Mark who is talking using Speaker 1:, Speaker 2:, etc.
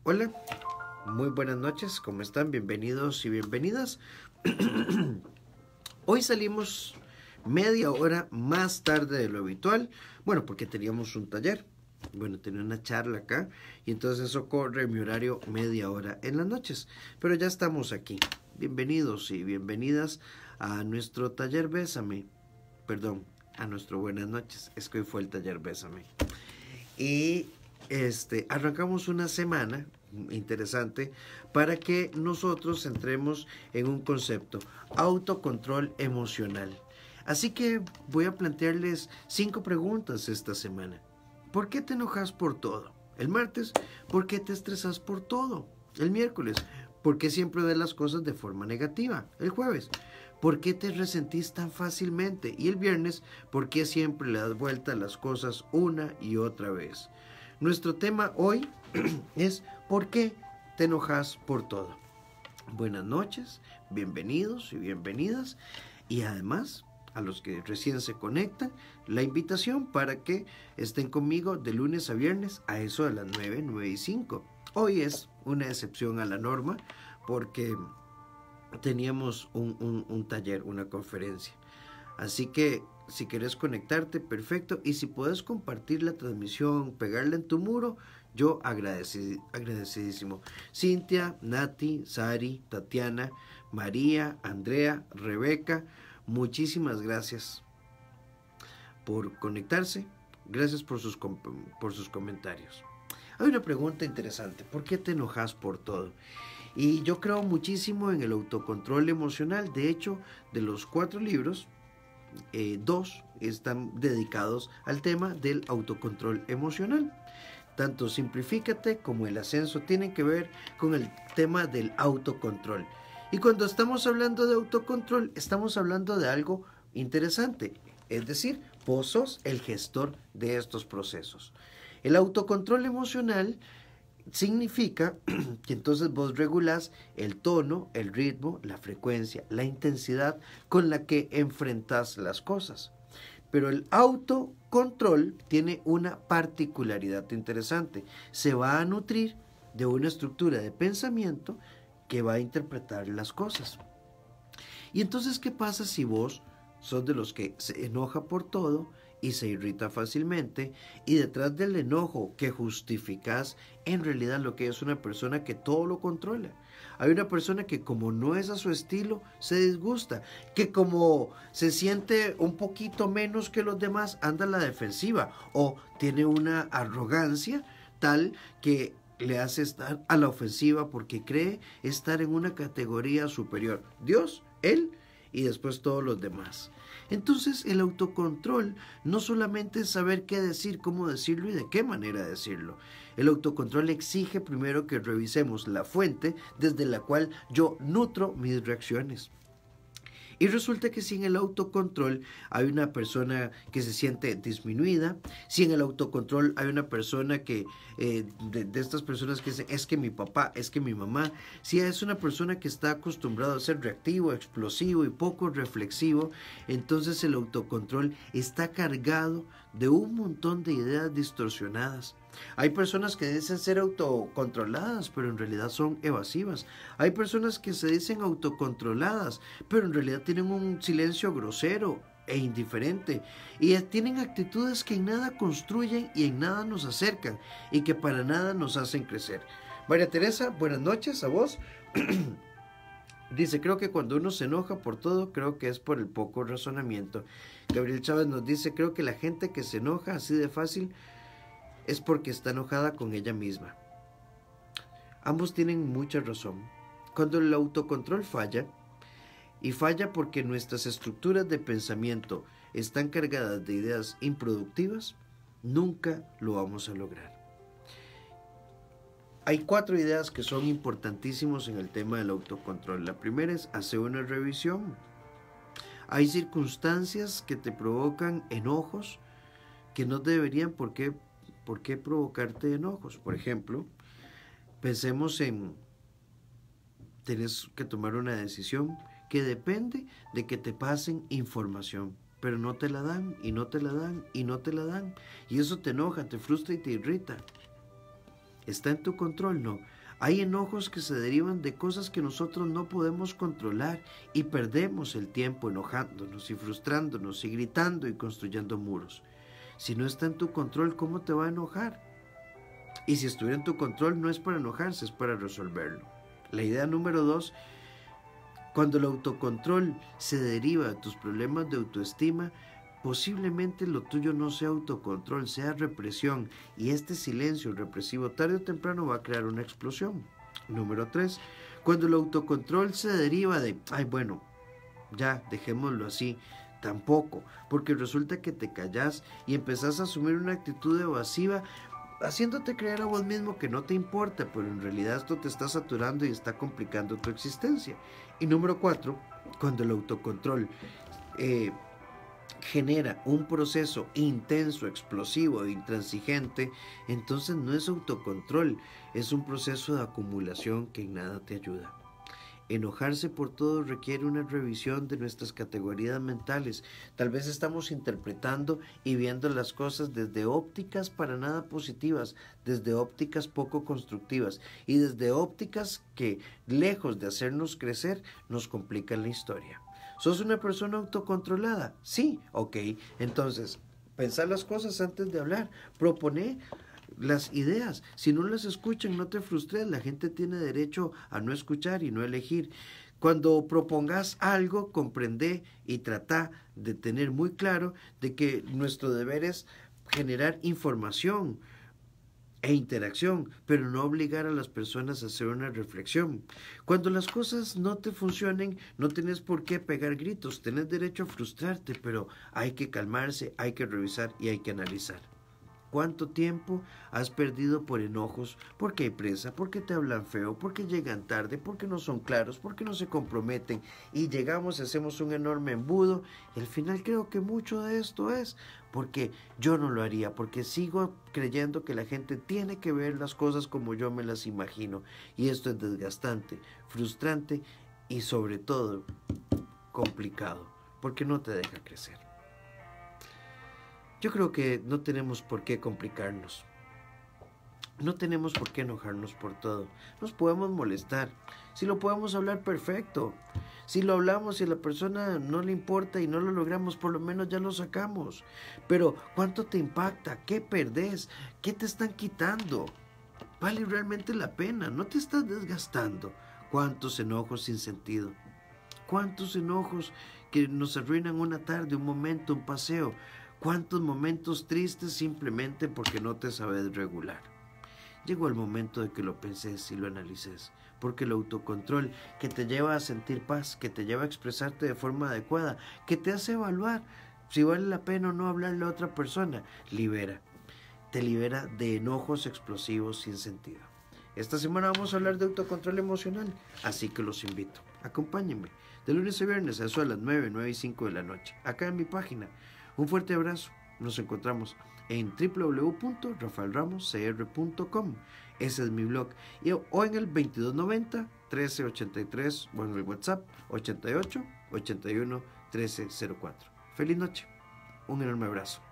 Speaker 1: Hola, muy buenas noches, ¿cómo están? Bienvenidos y bienvenidas. Hoy salimos media hora más tarde de lo habitual, bueno, porque teníamos un taller, bueno, tenía una charla acá, y entonces eso corre mi horario media hora en las noches, pero ya estamos aquí. Bienvenidos y bienvenidas a nuestro taller Bésame, perdón, a nuestro buenas noches, es que hoy fue el taller Bésame. Y arrancamos una semana interesante para que nosotros entremos en un concepto, autocontrol emocional. Así que voy a plantearles 5 preguntas esta semana. ¿Por qué te enojas por todo? El martes, ¿por qué te estresas por todo? El miércoles, ¿por qué siempre ves las cosas de forma negativa? El jueves, ¿por qué te resentís tan fácilmente? Y el viernes, ¿por qué siempre le das vuelta a las cosas una y otra vez? Nuestro tema hoy es ¿por qué te enojas por todo? Buenas noches, bienvenidos y bienvenidas. Y además, a los que recién se conectan, la invitación para que estén conmigo de lunes a viernes a eso de las 9:05. Hoy es una excepción a la norma porque teníamos un taller, una conferencia. Así que si quieres conectarte, perfecto. Y si puedes compartir la transmisión, pegarla en tu muro, yo agradecidísimo. Cintia, Nati, Sari, Tatiana, María, Andrea, Rebeca, muchísimas gracias por conectarse. Gracias por sus comentarios. Hay una pregunta interesante. ¿Por qué te enojas por todo? Y yo creo muchísimo en el autocontrol emocional. De hecho, de los 4 libros, 2 están dedicados al tema del autocontrol emocional. Tanto Simplifícate como El Ascenso tienen que ver con el tema del autocontrol. Y cuando estamos hablando de autocontrol, estamos hablando de algo interesante. Es decir, vos sos el gestor de estos procesos. El autocontrol emocional significa que entonces vos regulás el tono, el ritmo, la frecuencia, la intensidad con la que enfrentás las cosas. Pero el autocontrol tiene una particularidad interesante. Se va a nutrir de una estructura de pensamiento que va a interpretar las cosas. Y entonces, ¿qué pasa si vos sos de los que se enoja por todo y se irrita fácilmente, y detrás del enojo que justificas, en realidad lo que es una persona que todo lo controla? Hay una persona que, como no es a su estilo, se disgusta, que como se siente un poquito menos que los demás, anda a la defensiva o tiene una arrogancia tal que le hace estar a la ofensiva porque cree estar en una categoría superior. Dios, él y después todos los demás. Entonces el autocontrol no solamente es saber qué decir, cómo decirlo y de qué manera decirlo. El autocontrol exige primero que revisemos la fuente desde la cual yo nutro mis reacciones. Y resulta que si en el autocontrol hay una persona que se siente disminuida, si en el autocontrol hay una persona que, de estas personas que dicen, es que mi papá, es que mi mamá, si es una persona que está acostumbrado a ser reactivo, explosivo y poco reflexivo, entonces el autocontrol está cargado de un montón de ideas distorsionadas. Hay personas que dicen ser autocontroladas, pero en realidad son evasivas. Hay personas que se dicen autocontroladas, pero en realidad tienen un silencio grosero e indiferente. Y tienen actitudes que en nada construyen y en nada nos acercan y que para nada nos hacen crecer. María Teresa, buenas noches a vos. Dice, creo que cuando uno se enoja por todo, creo que es por el poco razonamiento. Gabriel Chávez nos dice, creo que la gente que se enoja así de fácil es porque está enojada con ella misma. Ambos tienen mucha razón. Cuando el autocontrol falla, y falla porque nuestras estructuras de pensamiento están cargadas de ideas improductivas, nunca lo vamos a lograr. Hay 4 ideas que son importantísimos en el tema del autocontrol. La primera es hacer una revisión. Hay circunstancias que te provocan enojos que no deberían por qué provocarte enojos. Por ejemplo, pensemos en tienes que tomar una decisión que depende de que te pasen información, pero no te la dan y no te la dan y no te la dan, y eso te enoja, te frustra y te irrita. ¿Está en tu control? No. Hay enojos que se derivan de cosas que nosotros no podemos controlar y perdemos el tiempo enojándonos y frustrándonos y gritando y construyendo muros. Si no está en tu control, ¿cómo te va a enojar? Y si estuviera en tu control, no es para enojarse, es para resolverlo. La idea número 2, cuando el autocontrol se deriva de tus problemas de autoestima, posiblemente lo tuyo no sea autocontrol, sea represión. Y este silencio represivo tarde o temprano va a crear una explosión. Número 3, cuando el autocontrol se deriva de, ay bueno, ya, dejémoslo así. Tampoco, porque resulta que te callas y empezás a asumir una actitud evasiva, haciéndote creer a vos mismo que no te importa, pero en realidad esto te está saturando y está complicando tu existencia. Y número 4, cuando el autocontrol genera un proceso intenso, explosivo e intransigente, entonces no es autocontrol, es un proceso de acumulación que en nada te ayuda. Enojarse por todo requiere una revisión de nuestras categorías mentales. Tal vez estamos interpretando y viendo las cosas desde ópticas para nada positivas, desde ópticas poco constructivas y desde ópticas que, lejos de hacernos crecer, nos complican la historia. ¿Sos una persona autocontrolada? Sí, ok. Entonces, pensar las cosas antes de hablar. Proponé las ideas. Si no las escuchan, no te frustres. La gente tiene derecho a no escuchar y no elegir. Cuando propongas algo, comprende y trata de tener muy claro de que nuestro deber es generar información e interacción, pero no obligar a las personas a hacer una reflexión. Cuando las cosas no te funcionen, no tienes por qué pegar gritos, tenés derecho a frustrarte, pero hay que calmarse, hay que revisar y hay que analizar. ¿Cuánto tiempo has perdido por enojos? Porque hay presa, porque te hablan feo, porque llegan tarde, porque no son claros, porque no se comprometen y llegamos y hacemos un enorme embudo. Y al final creo que mucho de esto es porque yo no lo haría, porque sigo creyendo que la gente tiene que ver las cosas como yo me las imagino. Y esto es desgastante, frustrante y sobre todo complicado, porque no te deja crecer. Yo creo que no tenemos por qué complicarnos. No tenemos por qué enojarnos por todo. Nos podemos molestar. Si lo podemos hablar, perfecto. Si lo hablamos y a la persona no le importa y no lo logramos, por lo menos ya lo sacamos. Pero, ¿cuánto te impacta? ¿Qué perdés? ¿Qué te están quitando? ¿Vale realmente la pena? ¿No te estás desgastando? ¿Cuántos enojos sin sentido? ¿Cuántos enojos que nos arruinan una tarde, un momento, un paseo? ¿Cuántos momentos tristes simplemente porque no te sabes regular? Llegó el momento de que lo penses y lo analices, porque el autocontrol que te lleva a sentir paz, que te lleva a expresarte de forma adecuada, que te hace evaluar si vale la pena o no hablarle a otra persona, te libera de enojos explosivos sin sentido. Esta semana vamos a hablar de autocontrol emocional, así que los invito. Acompáñenme de lunes a viernes a eso a las 9 y 5 de la noche, acá en mi página. Un fuerte abrazo. Nos encontramos en www.rafaelramoscr.com. Ese es mi blog. O en el 2290-1383 o en el WhatsApp 88 81 1304. Feliz noche. Un enorme abrazo.